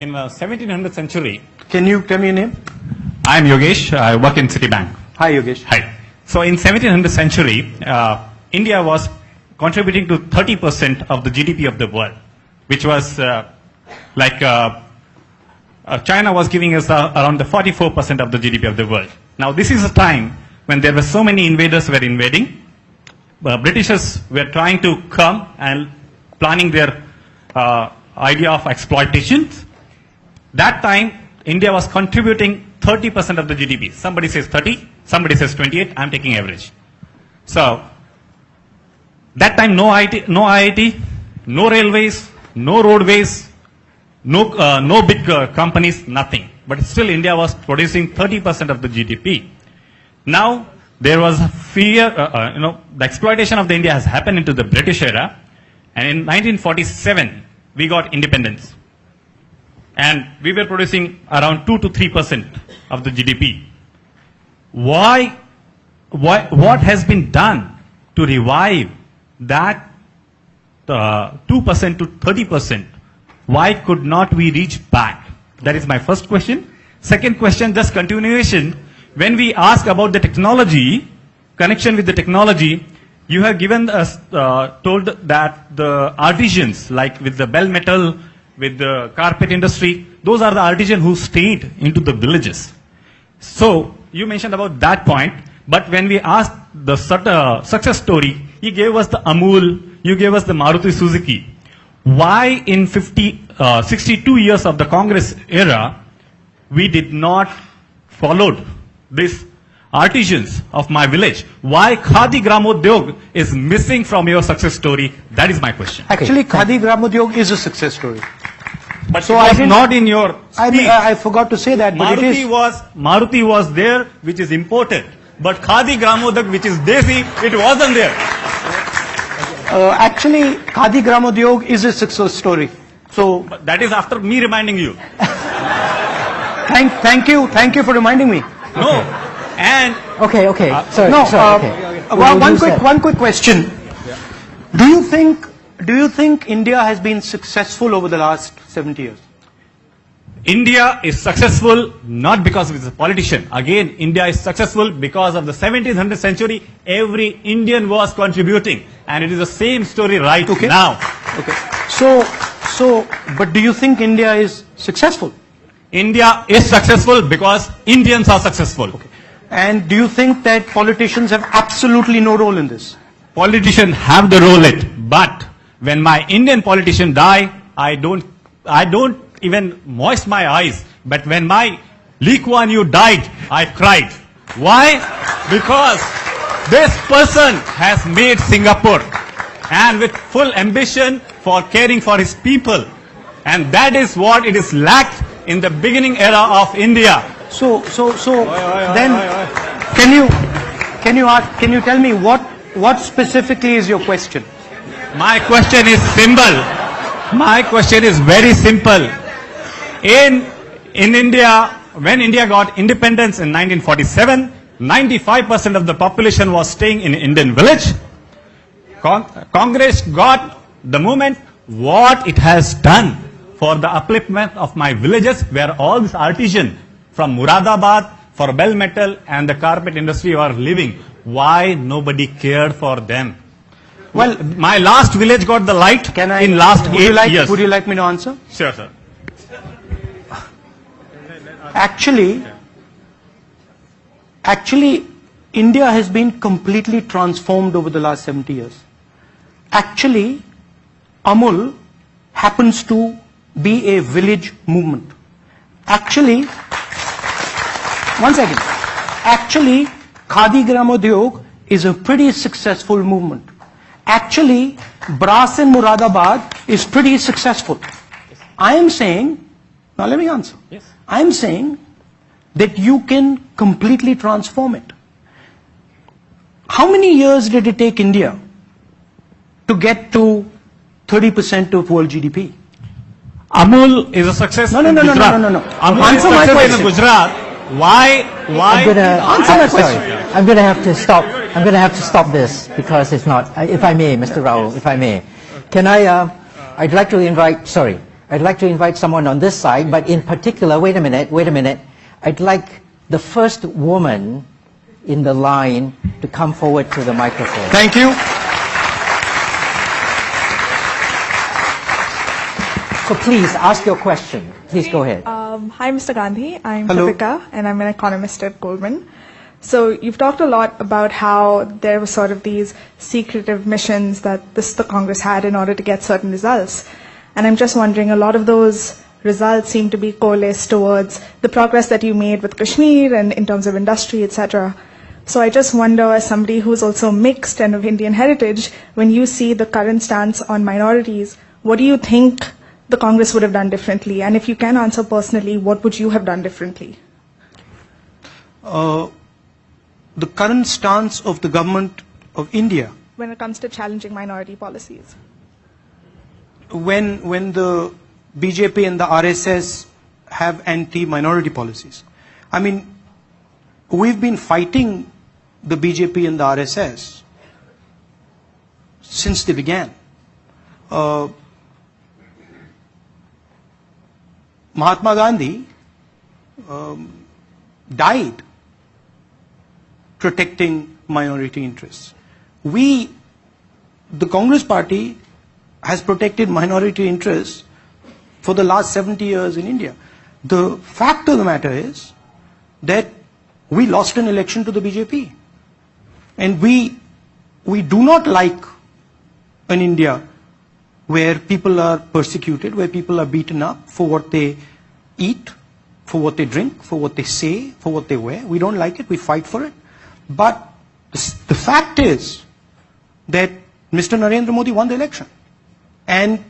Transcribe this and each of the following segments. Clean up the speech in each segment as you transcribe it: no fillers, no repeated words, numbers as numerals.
In the 1700th century, Can you tell me your name? I am Yogesh. I work in Citibank. Hi, Yogesh. Hi. So in 1700th century, India was contributing to 30% of the GDP of the world, which was China was giving us around the 44% of the GDP of the world. Now this is a time when there were so many invaders were invading. Britishers were trying to come and planning their idea of exploitation. That time, India was contributing 30% of the GDP. Somebody says 30, somebody says 28, I'm taking average. So, that time no IIT, no railways, no roadways, no big companies, nothing. But still India was producing 30% of the GDP. Now, there was a fear, the exploitation of the India has happened into the British era. And in 1947, we got independence. And we were producing around 2 to 3% of the GDP. What has been done to revive that 2% to 30%? Why could not we reach back? That is my first question. Second question, just continuation. When we ask about the technology, connection with the technology, you have given us, told that the artisans, like with the bell metal, with the carpet industry, those are the artisans who stayed into the villages. So, you mentioned about that point, but when we asked the success story, you gave us the Amul, you gave us the Maruti Suzuki. Why in 62 years of the Congress era, we did not follow this artisans of my village? Why Khadi Gramodyog is missing from your success story? That is my question. Actually, Khadi Gramodyog is a success story. But so it was not in your speech. I forgot to say that, but Maruti was there, which is imported. But Khadi Gramodyog, which is Desi, it wasn't there. Actually, Khadi Gramodyog is a success story. So but that is after me reminding you. Thank you for reminding me. No. And Okay. Sorry. One quick question. Yeah. Do you think India has been successful over the last 70 years? India is successful not because it's a politician. Again, India is successful because of the 1700th century. Every Indian was contributing, and it is the same story right now. Okay. But do you think India is successful? India is successful because Indians are successful. Okay. And do you think that politicians have absolutely no role in this? Politicians have the role in it, but when my Indian politician die, I don't even moist my eyes. But when my Lee Kuan Yew died, I cried. Why? Because this person has made Singapore, and with full ambition for caring for his people, and that is what it is lacked in the beginning era of India. So then, can you tell me what specifically is your question? My question is simple. My question is very simple. In India, when India got independence in 1947, 95% of the population was staying in Indian village. Congress got the movement. What it has done for the upliftment of my villages, where all these artisans from Muradabad, for bell metal and the carpet industry are living. Why nobody cared for them? Well, my last village got the light in last 8 years. Would you like me to answer? Sure, sir. Actually, India has been completely transformed over the last 70 years. Actually, Amul happens to be a village movement. Actually, one second. Actually, Khadi Gramodyog is a pretty successful movement. Actually, brass in Muradabad is pretty successful. I am saying, now let me answer. Yes. I am saying that you can completely transform it. How many years did it take India to get to 30% of world GDP? Amul is a success in Gujarat. No. Answer my question. In Gujarat. Why? Answer my question. I'm going to have to stop. I'm going to have to stop this because it's not. If I may, Mr. Rahul, if I may, can I? I'd like to invite. Sorry, I'd like to invite someone on this side, but in particular, wait a minute. I'd like the first woman in the line to come forward to the microphone. Thank you. So please ask your question. Please go ahead. Hi, Mr. Gandhi. I'm Hello. Deepika, and I'm an economist at Goldman. So you've talked a lot about how there were sort of these secretive missions that the Congress had in order to get certain results. And I'm just wondering, a lot of those results seem to be coalesced towards the progress that you made with Kashmir and in terms of industry, etc. So I just wonder, as somebody who's also mixed and of Indian heritage, when you see the current stance on minorities, what do you think the Congress would have done differently? And if you can answer personally, what would you have done differently? The current stance of the government of India, When it comes to challenging minority policies. when the BJP and the RSS have anti-minority policies. I mean, we've been fighting the BJP and the RSS since they began. Mahatma Gandhi died protecting minority interests. The Congress party has protected minority interests for the last 70 years in India. The fact of the matter is that we lost an election to the BJP. And we do not like an India where people are persecuted, where people are beaten up for what they eat, for what they drink, for what they say, for what they wear. We don't like it, we fight for it. But the fact is that Mr. Narendra Modi won the election. And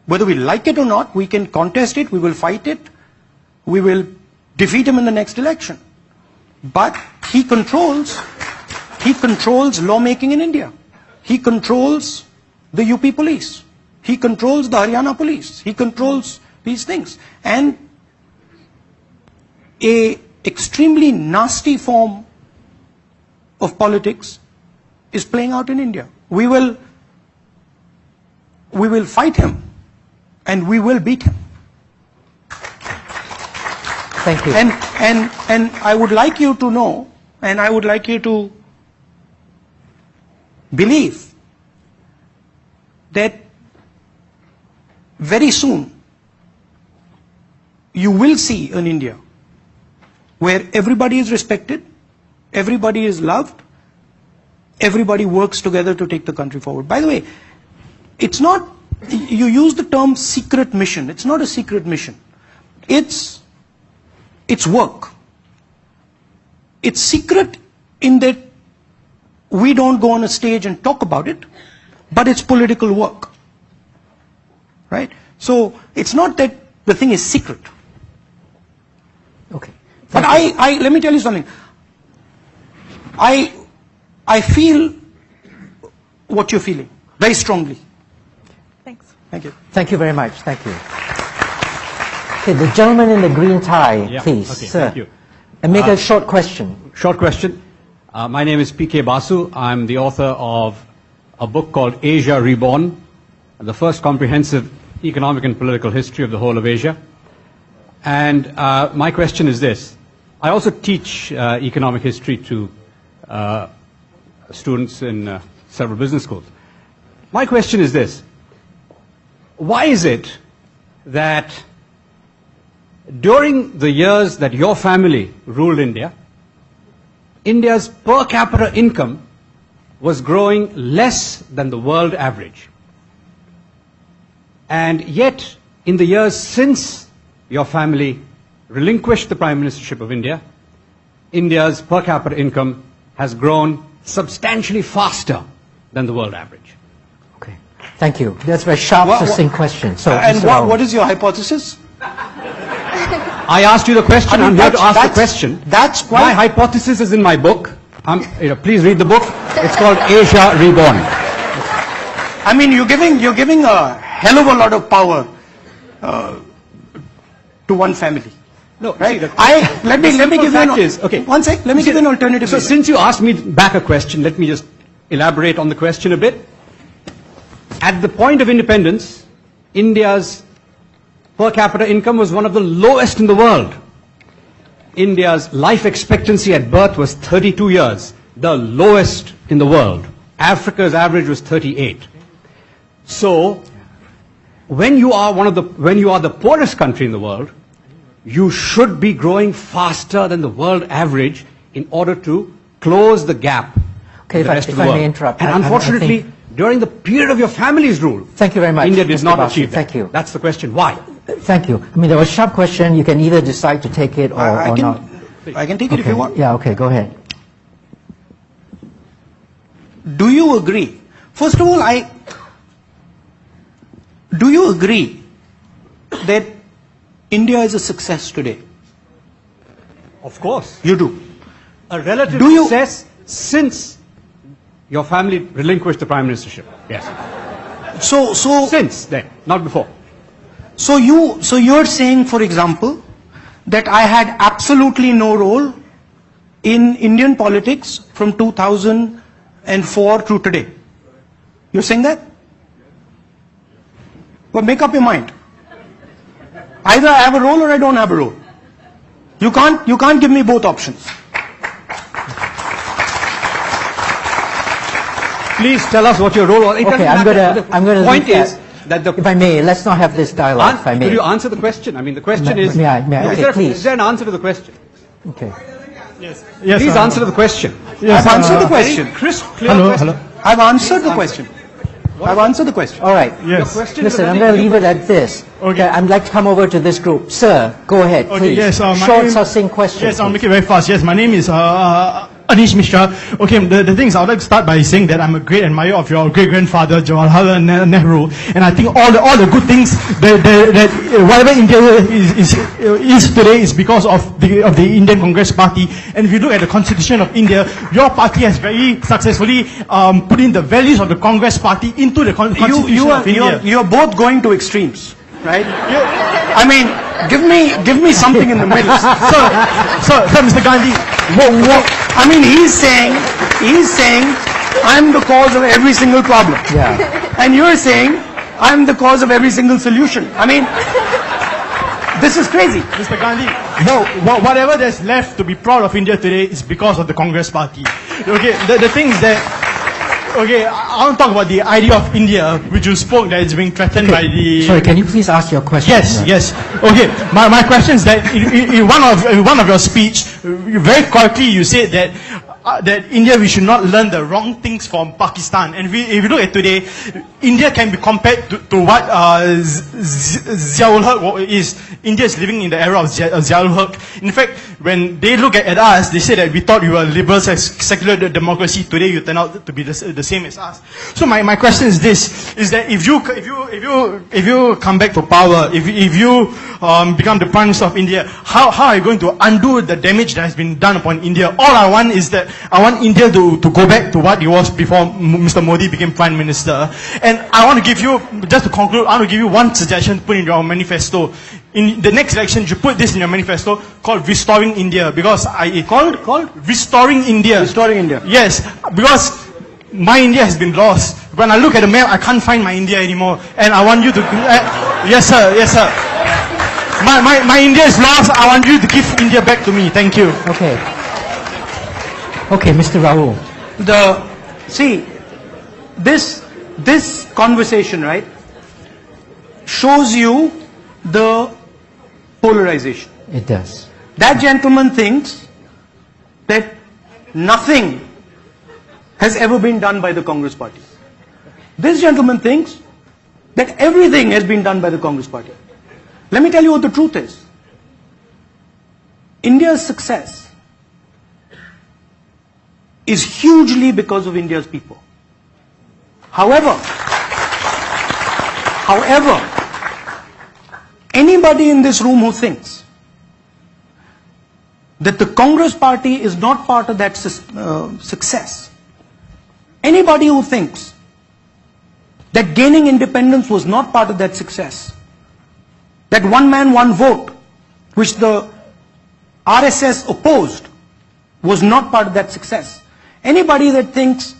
whether we like it or not, we can contest it, we will fight it, we will defeat him in the next election. But he controls lawmaking in India. He controls the UP police. He controls the Haryana police. He controls these things. And a extremely nasty form of politics is playing out in India. We will fight him and we will beat him. Thank you. And I would like you to know, and I would like you to believe that very soon you will see an India where everybody is respected, everybody is loved, everybody works together to take the country forward. By the way, it's not, you use the term secret mission. It's not a secret mission. It's work. It's secret in that we don't go on a stage and talk about it, but it's political work. Right? So it's not that the thing is secret. Okay. But let me tell you something. I feel what you're feeling very strongly. Thanks. Thank you. Thank you very much. Thank you. Okay, the gentleman in the green tie, please, okay, sir. thank you. And make a short question. Short question. My name is P.K. Basu. I'm the author of a book called Asia Reborn, the first comprehensive economic and political history of the whole of Asia. And my question is this. I also teach economic history to students in several business schools. My question is this. Why is it that during the years that your family ruled India, India's per capita income was growing less than the world average? And yet, in the years since your family relinquished the Prime Ministership of India, India's per capita income has grown substantially faster than the world average. Okay. Thank you. That's a very sharp, succinct question. So, And Mr. Rahul. what is your hypothesis? I asked you the question. I'm here to ask the that's- question. that's quite- My hypothesis is in my book. Please read the book. It's called Asia Reborn. I mean, you're giving a hell of a lot of power to one family. No, Right? see, Let me give you fact is, okay. one sec. Let me give you an alternative. So reason. since you asked me back a question, let me just elaborate on the question a bit. At the point of independence, India's per capita income was one of the lowest in the world. India's life expectancy at birth was 32 years, the lowest in the world. Africa's average was 38. So, when you are the poorest country in the world, you should be growing faster than the world average in order to close the gap. Okay, with the rest of if the I world. may interrupt. And I unfortunately, think- during the period of your family's rule, Thank you very much, India did Mr. not Basu. achieve that. Thank you. That's the question. Why? Thank you. I mean, there was a sharp question. You can either decide to take it or, I or can, not. I can take it if Okay. you want. Yeah, okay, go ahead. Do you agree? First of all, do you agree that India is a success today? Of course. You do. A relative Do you- success since your family relinquished the prime ministership. Yes. So Since then, not before. So you're saying, for example, that I had absolutely no role in Indian politics from 2004 to today. You're saying that? Well, make up your mind. Either I have a role or I don't have a role. You can't give me both options. Please tell us what your role was. It Okay, doesn't I'm matter. I'm gonna The point leave is that the If I may, let's not have this dialogue, if I may. could you answer the question? I mean, the question May- is. may I? Okay, please. Is there an answer to the question? Okay. Yes, Please answer to the question. I've answered the question. Crisp, clear Hello, question. hello. I've answered the question. I've answered the question. All right. Your Yes. question is Listen, a I'm very going to leave it at this. Okay. I'd like to come over to this group. Sir, go ahead, Okay, please. yes, my Short, name- succinct question. Yes, I'll please. make it very fast. Yes, my name is Anish Mishra. Okay, the thing is, I would like to start by saying that I'm a great admirer of your great-grandfather, Jawaharlal Nehru, and I think all the good things that whatever India is today is because of the Indian Congress Party. And if you look at the Constitution of India, your party has very successfully put in the values of the Congress Party into the Constitution of India. You're both going to extremes, right? I mean, give me something in the middle. So, Mr. Gandhi, I mean, he's saying, I'm the cause of every single problem. Yeah. And you're saying, I'm the cause of every single solution. I mean, this is crazy. Mr. Gandhi, whatever there's left to be proud of India today is because of the Congress Party. Okay, the thing is that, okay, I want to talk about the idea of India, which you spoke that it's being threatened by the... Sorry, can you please ask your question? Yes. Okay, my question is that in one of your speech, very correctly you said that India, we should not learn the wrong things from Pakistan. And if you look at today, India can be compared to what Ziaul Haq is. India is living in the era of Ziaul Haq. In fact, when they look at us, they say that we thought we were liberal secular democracy. Today you turn out to be the same as us. So my question is this, is that if you come back to power, if you become the Prime Minister of India, how are you going to undo the damage that has been done upon India? All I want is that I want India to go back to what it was before Mr. Modi became Prime Minister. And I want to give you, just to conclude, I want to give you one suggestion to put in your manifesto. In the next election, you put this in your manifesto called Restoring India, because called Restoring India. Restoring India. Yes, because my India has been lost. When I look at the map, I can't find my India anymore. And I want you to, yes sir. My India is lost. I want you to give India back to me. Thank you. Okay. Okay, Mr. Rahul. See, this conversation, right, shows you the polarization. It does. That gentleman thinks that nothing has ever been done by the Congress Party. This gentleman thinks that everything has been done by the Congress Party. Let me tell you what the truth is. India's success is hugely because of India's people. However, anybody in this room who thinks that the Congress Party is not part of that success, anybody who thinks that gaining independence was not part of that success, that one man, one vote, which the RSS opposed, was not part of that success. Anybody that thinks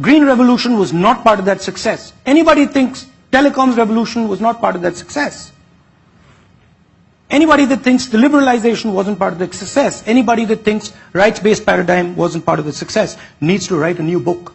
Green Revolution was not part of that success, anybody thinks Telecoms Revolution was not part of that success, Anybody that thinks the liberalization wasn't part of the success, anybody that thinks rights-based paradigm wasn't part of the success, needs to write a new book.